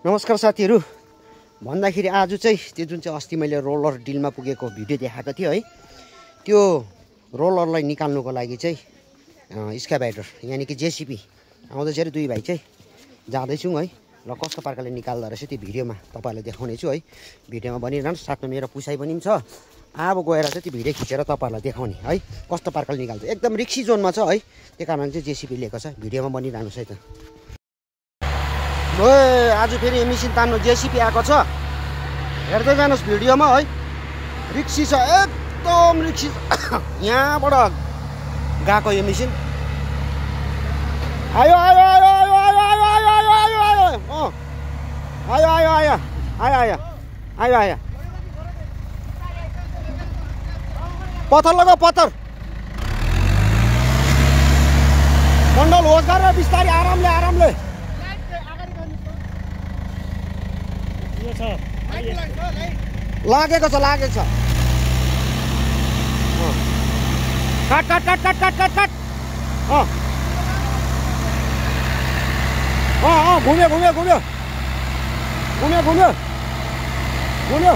नमस्कार साथीहरु भन्दाखेरि आज चाहिँ त्यो जुन चाहिँ अस्ति मैले रोलर डिलमा पुगेको भिडियो देखाएको थिएँ है त्यो रोलरलाई निकाल्नुको लागि चाहिँ स्क्याबाइडर यानी कि जेसीबी आउँदै चाहिँ दुई भाइ चाहिँ जाँदै छौं है र कस्तो प्रकारले निकाल्दा रहेछ त्यो भिडियोमा तपाईहरुलाई देखाउने छु है भिडियोमा बनिरहनु साथमा मेरो पुसाइ पनि छ अब गएर चाहिँ त्यो भिडियो खिचेर तपाईहरुलाई देखाउने है कस्तो प्रकारले निकाल्छ एकदम रिक्सी जोनमा छ है त्यही कारण चाहिँ जेसीबी लिएको छ भिडियोमा बनिरहनु है त ओए आज फेरि मेसिन तान्नु जेसीबी आएको छ हेर्दै जानुस् भिडियोमा है रिक्सी छ एकदम रिक्सी यहाँबाट गएको यो मेसिन आयो आयो आयो आयो आयो आयो आयो आयो आयो आयो आयो आयो आयो आयो आयो आयो पत्थर लगाऊ पत्थर मण्डल होस् गरेर बिस्तारै आरामले आरामले लागेको छ लागेको छ काट काट काट काट काट काट काट घुम्यो घुम्यो घुम्यो घुम्यो घुम्यो घुम्यो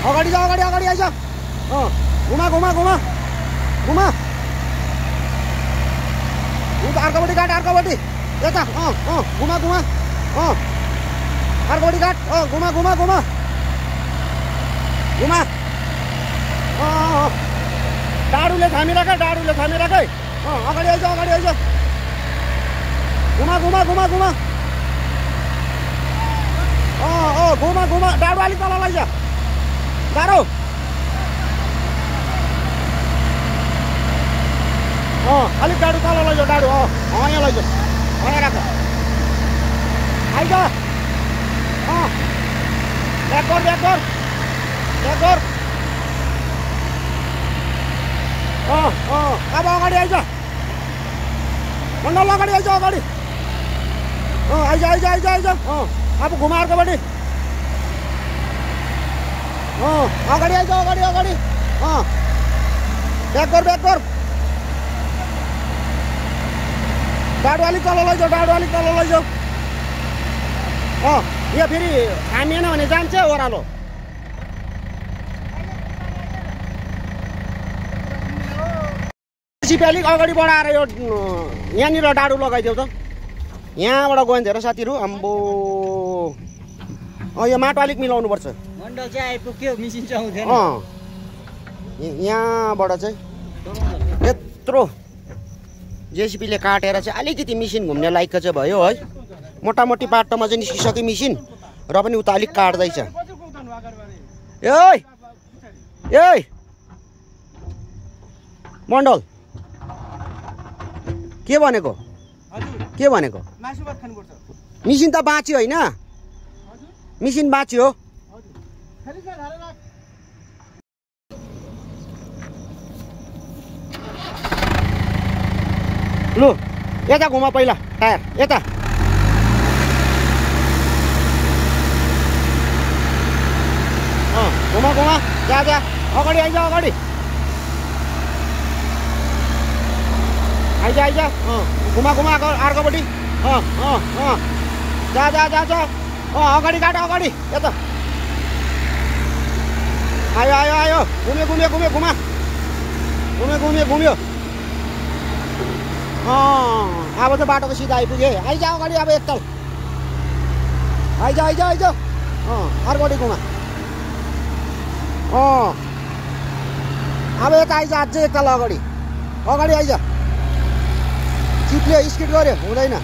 अगाडि जा अगाडि अगाडि आइज घुमा घुमा घुमा घुमा अर्कोपट्टि काट अर्कोपट्टि यता घुमा घुमा अर्कोपट्टि काट घुमा घुमा घुमा घुमा डाडुले थामिराख है अगाडि आइज अगाडि आइज घुमा घुमा घुमा घुमा घुमा घुमा डाडु अलिक तल लैज गाह्रो अलिक डाडु तल लैज डाडु यहाँ लैज यहाँ राख आइज ब्याक कर ब्याक कर ब्याक कर अब अगाडि आइज मण्डल अगाडि आइज अगाडि आइज आइज आइज आइज अब घुमा अर्कोपट्टि अगाडि आइज अगाडि अगाडि ब्याक कर डाडु अलिक तल लैजाऊ डाडु अलिक तल लैजाऊ यो फेरि थामिएन भने जान्छ ओह्रालो जेसीबी अलिक अगाडि बढाएर यो यहाँनिर डाडु लगाइदेऊ त यहाँबाट गयो भने धेरै साथीहरू अम्बो यो माटो अलिक मिलाउनु पर्छ मण्डल चाहिँ आइपुग्यो मिसिन चलाउँदैन यहाँबाट चाहिँ यत्रो जेसीबीले काटेर चाहिँ अलिकति मिसिन घुम्ने लायकको चाहिँ भयो है मोटामोटी बाटोमा चाहिँ निस्किसक्यो मिसिन र पनि उता अलिक काट्दैछ ए मण्डल के भनेको मिसिन त बाँच्यो होइन मिसिन बाँच्यो लु यता घुमा पहिला टायर यता घुमा घुमा जा जा अगाडि आइज अगाडि आइज आइज घुमा घुमा अर्कोपट्टि जा जा जा जा अगाडि काट अगाडि यता आयो आयो आयो घुम्यो घुम्यो घुम्यो घुमा घुम्यो घुम्यो घुम्यो अब चाहिँ बाटोको सिधा आइपुग्यो आइज अगाडि अब एकताल आइज आइज आइज अर्कोपट्टि घुमा अब यता आइज अझै एकताल अगाडि अगाडि आइज चिप्ल्यो स्किड गऱ्यो हुँदैन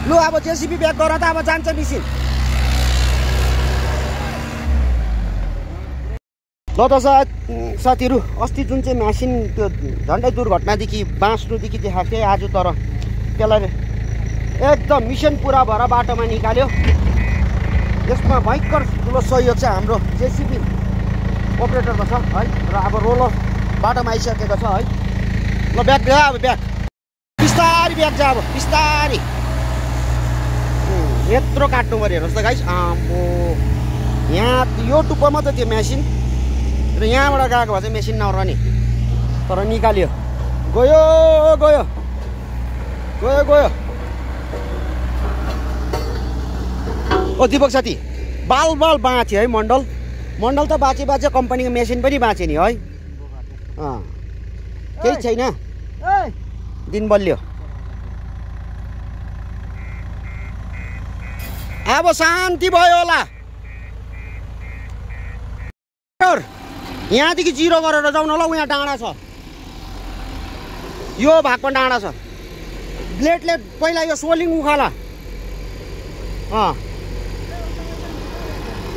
लु अब जेसीबी ब्याक गर त अब जान्छ मिसिन ल त साथीहरू अस्ति जुन चाहिँ मेसिन त्यो झन्डै दुर्घटनादेखि बाँच्नुदेखि देखाएको थिएँ आज तर त्यसलाई एकदम मिसन पुरा भएर बाटोमा निकाल्यो यसमा भयङ्कर ठुलो सहयोग चाहिँ हाम्रो जेसीबी अपरेटरको छ है र अब रोलर बाटोमा आइसकेको छ है ल ब्याक जा अब ब्याक बिस्तारी ब्याक जा अब बिस्तारी यत्रो काट्नु पऱ्यो हेर्नुहोस् त गाइस आम्बो यहाँ यो टुप्पोमा त त्यो मेसिन र यहाँबाट गएको भए चाहिँ मेसिन नरहने तर निकाल्यो गयो गयो गयो गयो ओ दिपक साथी बाल बाँच्यो है मण्डल त बाँचे कम्पनीको मेसिन पनि बाँचे नि है केही छैन दिन बलियो अब शान्ति भयो होला यहाँदेखि 0 गरेर जाउँ न ल यहाँ डाँडा छ यो भागमा डाँडा छ ब्लेडले पहिला यो सोलिङ उखाला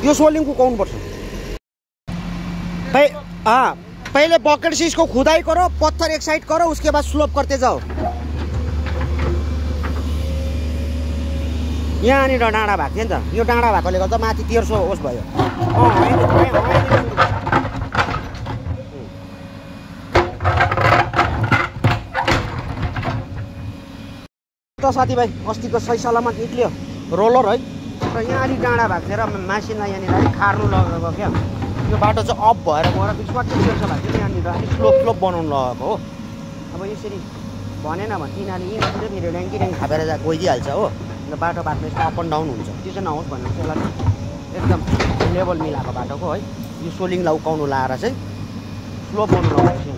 यो सोलिङ उकाउनुपर्छ पहले बकेट से इसको खुदाई करो पत्थर एक साइड करो उसके बाद स्लोप करते जाओ यहाँनिर डाँडा भएको थियो नि त यो डाँडा भएकोले गर्दा माथि 1300 होस् भयो त साथीभाइ अस्तिको सही सलामत निक्ल्यो रोलर है र यहाँ अलिक डाँडा भएको थियो र मासिनलाई यहाँनिर अलिक खार्नु लगेको क्या यो बाटो चाहिँ अप भएर गएर बिचबाट भएको थियो यहाँनिर अलिक स्लोप बनाउनु लगेको हो अब यसरी भनेन भने तिनीहरूले यहीँतिर फेरि ड्याङ्की खापेर गइदिइहाल्छ हो अन्त बाटो बाटो यस्तो अप एन्ड डाउन हुन्छ त्यो चाहिँ नहोस् भनेर चाहिँ यसलाई एकदम लेभल मिलाएको बाटोको है यो सोलिङलाई उकाउनु लाएर चाहिँ स्लोप गर्नु लगाएको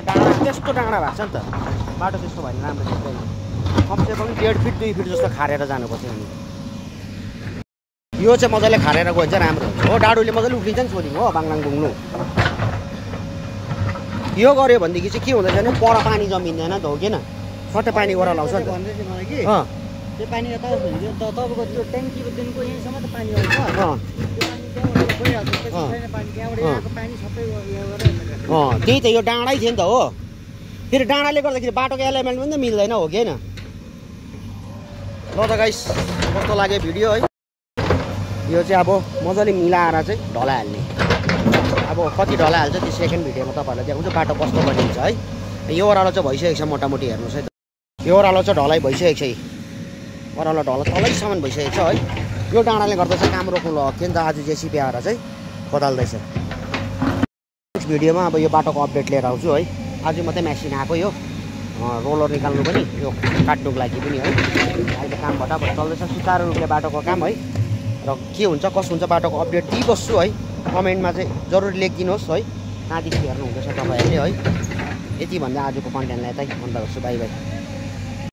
डाँडा त्यस्तो डाँडा भएको छ नि त बाटो त्यस्तो भयो भने राम्रो देख्दैन कमसेकम 1.5 फिट 2 फिट जस्तो खारेर जानुपर्छ यहाँनिर यो चाहिँ मजाले खारेर गयो भने चाहिँ राम्रो हुन्छ हो डाडुले मजाले उफ्रिन्छ नि सोलिङ हो बाङलाङ बुङ्नु यो गऱ्यो भनेदेखि चाहिँ के हुँदैछ भने पर पानी जमिँदैन त हो किन सट्टै पानी गरेर लाउँछ नि त्यो पानी यता तपाईँको त्यो ट्याङ्कीदेखिको यहीँसम्म त पानी आउँछ त्यही त यो डाँडै थियो नि त हो फेरि डाँडाले गर्दाखेरि बाटोको एलाइनमेन्ट पनि त मिल्दैन हो कि होइन ल त गाइस कस्तो लाग्यो भिडियो है यो चाहिँ अब मजाले मिलाएर चाहिँ ढलाइहाल्ने अब कति ढलाइहाल्छ त्यो सेकेन्ड भिडियोमा तपाईँहरूलाई देखाउँछु बाटो कस्तो बनिन्छ है यो ओह्रालो चाहिँ भइसकेको छ मोटामोटी हेर्नुहोस् है यो ओह्रालो चाहिँ ढलाइ भइसकेको छ ओह्रालो ढला तलैसम्म भइसकेको छ है यो डाँडाले गर्दा चाहिँ काम रोक्नु लगेको थियो नि त आज जेसिबी आएर चाहिँ खोदाल्दैछ नेक्स्ट भिडियोमा अब यो बाटोको अपडेट लिएर आउँछु है आज मात्रै मेसिन आएको यो रोलर निकाल्नु पनि यो काट्नुको लागि पनि है अहिले काम भटाभट चल्दैछ सुचारू रूपले बाटोको काम है र के हुन्छ कसो हुन्छ बाटोको अपडेट दिइबस्छु है कमेन्टमा चाहिँ जरुर लेखिदिनुहोस् है कहाँदेखि हेर्नु हुँदैछ तपाईँहरूले है यति भन्दा आजको कन्टेन्टलाई यतै बन्द गर्छु बाई बाई